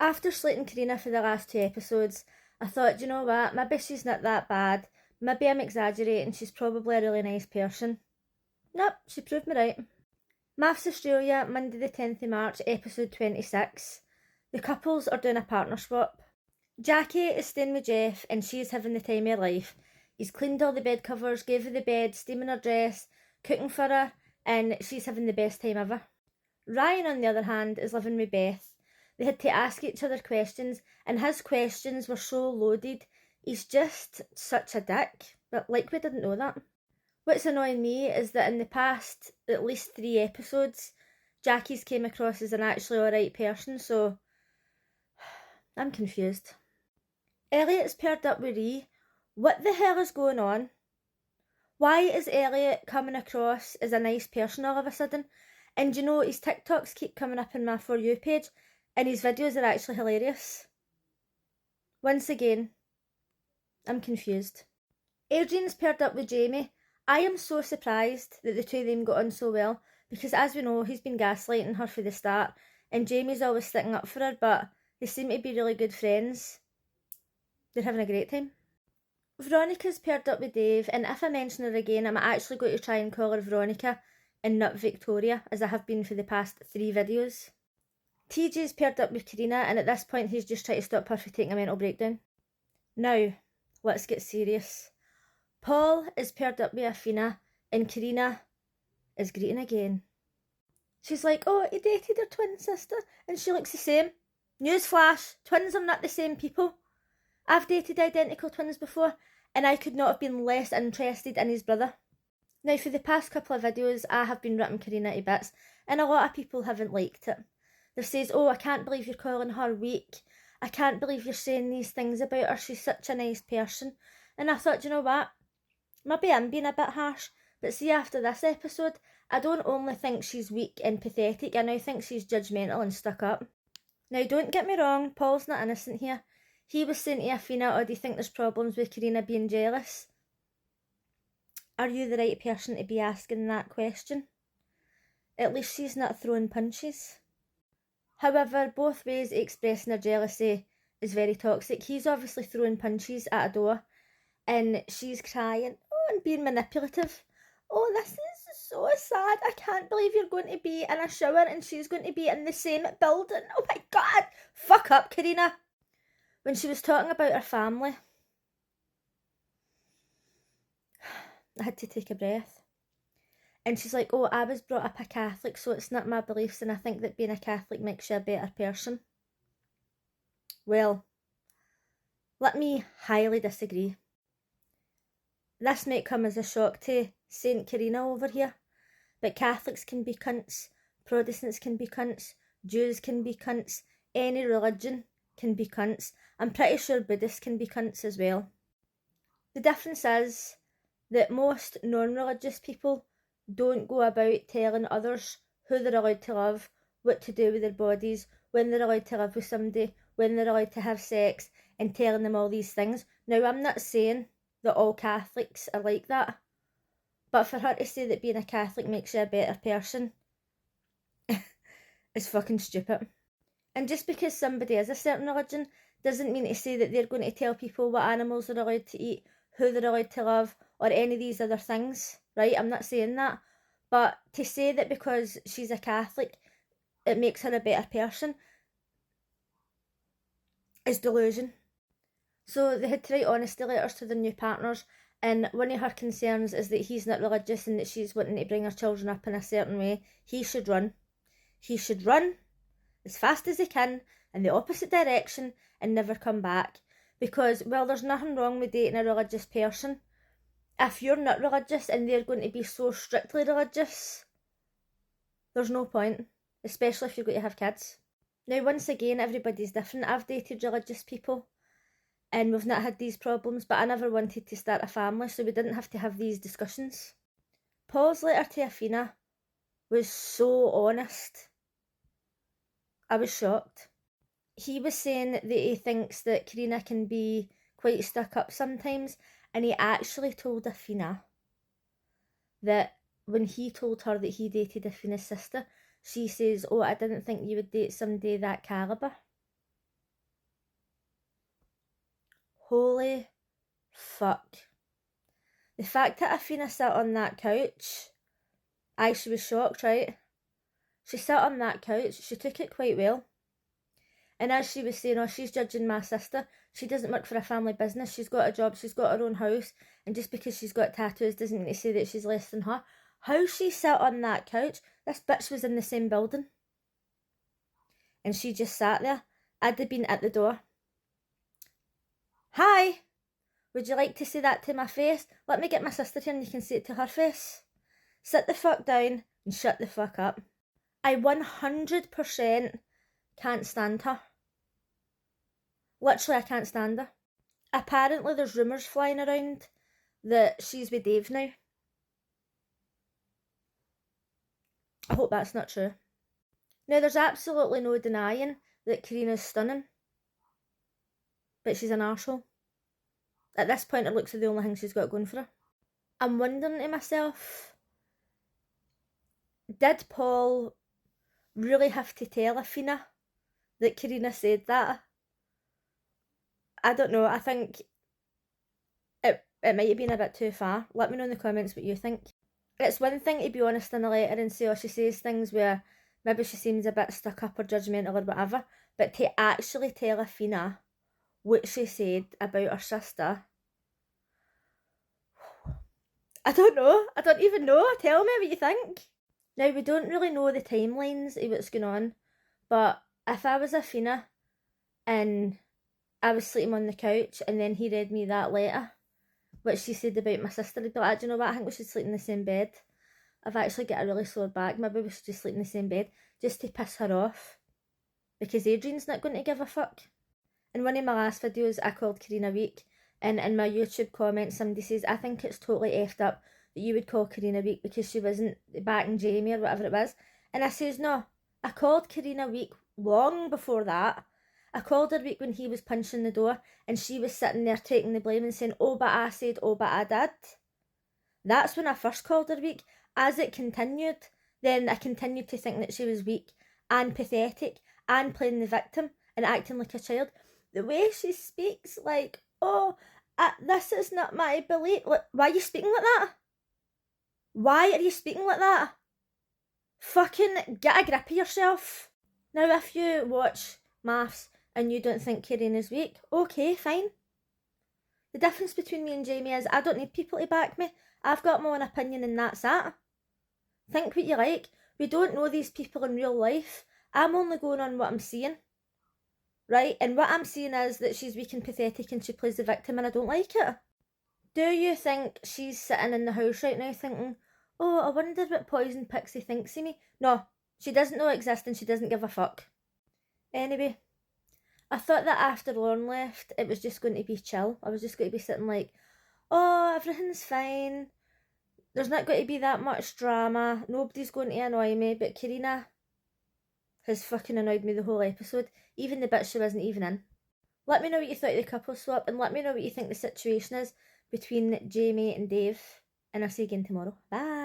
After slating Karina for the last 2 episodes, I thought, you know what, maybe she's not that bad. Maybe I'm exaggerating, she's probably a really nice person. Nope, she proved me right. MAFS Australia, Monday the 10th of March, episode 26. The couples are doing a partner swap. Jackie is staying with Jeff and she's having the time of her life. He's cleaned all the bed covers, gave her the bed, steaming her dress, cooking for her, and she's having the best time ever. Ryan, on the other hand, is living with Beth. They had to ask each other questions, and his questions were so loaded. He's just such a dick, but like we didn't know that. What's annoying me is that in the past at least 3 episodes, Jackie's came across as an actually alright person, so I'm confused. Elliot's paired up with Ree. What the hell is going on? Why is Elliot coming across as a nice person all of a sudden? And you know, his TikToks keep coming up in my For You page, and his videos are actually hilarious. Once again, I'm confused. Adrian's paired up with Jamie. I am so surprised that the two of them got on so well, because as we know, he's been gaslighting her from the start, and Jamie's always sticking up for her, but they seem to be really good friends. They're having a great time. Veronica's paired up with Dave, and if I mention her again, I'm actually going to try and call her Veronica and not Victoria, as I have been for the past 3 videos. TJ's paired up with Karina, and at this point he's just trying to stop her from taking a mental breakdown. Now, let's get serious. Paul is paired up with Athena, and Karina is greeting again. She's like, oh, he dated her twin sister, and she looks the same. Newsflash, twins are not the same people. I've dated identical twins before, and I could not have been less interested in his brother. Now, for the past couple of videos, I have been ripping Karina to bits, and a lot of people haven't liked it. They says, oh, I can't believe you're calling her weak. I can't believe you're saying these things about her. She's such a nice person. And I thought, you know what? Maybe I'm being a bit harsh, but see, after this episode, I don't only think she's weak and pathetic, I now think she's judgmental and stuck up. Now, don't get me wrong, Paul's not innocent here. He was saying to Athena, oh, do you think there's problems with Karina being jealous? Are you the right person to be asking that question? At least she's not throwing punches. However, both ways of expressing her jealousy is very toxic. He's obviously throwing punches at a door, and she's crying, oh, and being manipulative. Oh, this is so sad. I can't believe you're going to be in a shower and she's going to be in the same building. Oh my God. Fuck up, Karina. When she was talking about her family, I had to take a breath. And she's like, oh, I was brought up a Catholic, so it's not my beliefs, and I think that being a Catholic makes you a better person. Well, let me highly disagree. This might come as a shock to Saint Karina over here, but Catholics can be cunts, Protestants can be cunts, Jews can be cunts, any religion can be cunts. I'm pretty sure Buddhists can be cunts as well. The difference is that most non-religious people don't go about telling others who they're allowed to love, what to do with their bodies, when they're allowed to live with somebody, when they're allowed to have sex, and telling them all these things. Now, I'm not saying that all Catholics are like that, but for her to say that being a Catholic makes you a better person is fucking stupid. And just because somebody is a certain religion doesn't mean to say that they're going to tell people what animals they're allowed to eat, who they're allowed to love, or any of these other things, right? I'm not saying that. But to say that because she's a Catholic, it makes her a better person is delusion. So they had to write honesty letters to their new partners, and one of her concerns is that he's not religious and that she's wanting to bring her children up in a certain way. He should run. He should run as fast as he can in the opposite direction and never come back. Because, well, there's nothing wrong with dating a religious person. If you're not religious and they're going to be so strictly religious, there's no point, especially if you're going to have kids. Now, once again, everybody's different. I've dated religious people and we've not had these problems, but I never wanted to start a family, so we didn't have to have these discussions. Paul's letter to Athena was so honest. I was shocked. He was saying that he thinks that Karina can be quite stuck up sometimes, and he actually told Athena that when he told her that he dated Athena's sister, she says, oh, I didn't think you would date somebody that calibre. Holy fuck. The fact that Athena sat on that couch, she was shocked, right? She sat on that couch, she took it quite well. And as she was saying, oh, she's judging my sister. She doesn't work for a family business. She's got a job, she's got her own house. And just because she's got tattoos doesn't mean to say that she's less than her. How she sat on that couch, this bitch was in the same building. And she just sat there. I'd have been at the door. Hi, would you like to say that to my face? Let me get my sister here and you can say it to her face. Sit the fuck down and shut the fuck up. I 100% can't stand her. Literally, I can't stand her. Apparently, there's rumours flying around that she's with Dave now. I hope that's not true. Now, there's absolutely no denying that Karina's stunning. But she's an arsehole. At this point, it looks like the only thing she's got going for her. I'm wondering to myself, did Paul really have to tell Athena that Karina said that? I don't know. I think it might have been a bit too far. Let me know in the comments what you think. It's one thing to be honest in a letter and say, oh, she says things where maybe she seems a bit stuck up or judgmental or whatever, but to actually tell Athena what she said about her sister, I don't know. I don't even know. Tell me what you think. Now, we don't really know the timelines of what's going on, but if I was Athena and I was sleeping on the couch and then he read me that letter, which she said about my sister, I'd be like, do you know what, I think we should sleep in the same bed. I've actually got a really sore back, maybe we should just sleep in the same bed, just to piss her off, because Adrian's not going to give a fuck. In one of my last videos, I called Karina weak, and in my YouTube comments, somebody says, I think it's totally effed up that you would call Karina weak because she wasn't backing Jamie or whatever it was. And I says, no, I called Karina weak long before that. I called her weak when he was punching the door and she was sitting there taking the blame and saying, oh, but I said, oh, but I did. That's when I first called her weak. As it continued, then I continued to think that she was weak and pathetic and playing the victim and acting like a child. The way she speaks, like, oh, this is not my belief. Like, why are you speaking like that? Why are you speaking like that? Fucking get a grip of yourself. Now, if you watch MAFS and you don't think Karina's weak, okay, fine. The difference between me and Jamie is I don't need people to back me. I've got my own opinion and that's that. Think what you like. We don't know these people in real life. I'm only going on what I'm seeing. Right? And what I'm seeing is that she's weak and pathetic and she plays the victim and I don't like it. Do you think she's sitting in the house right now thinking, oh, I wonder what Poison Pixie thinks of me? No, she doesn't know it exists and she doesn't give a fuck. Anyway, I thought that after Lauren left, it was just going to be chill. I was just going to be sitting like, oh, everything's fine. There's not going to be that much drama. Nobody's going to annoy me. But Karina has fucking annoyed me the whole episode. Even the bit she wasn't even in. Let me know what you thought of the couple swap. And let me know what you think the situation is between Jamie and Dave. And I'll see you again tomorrow. Bye.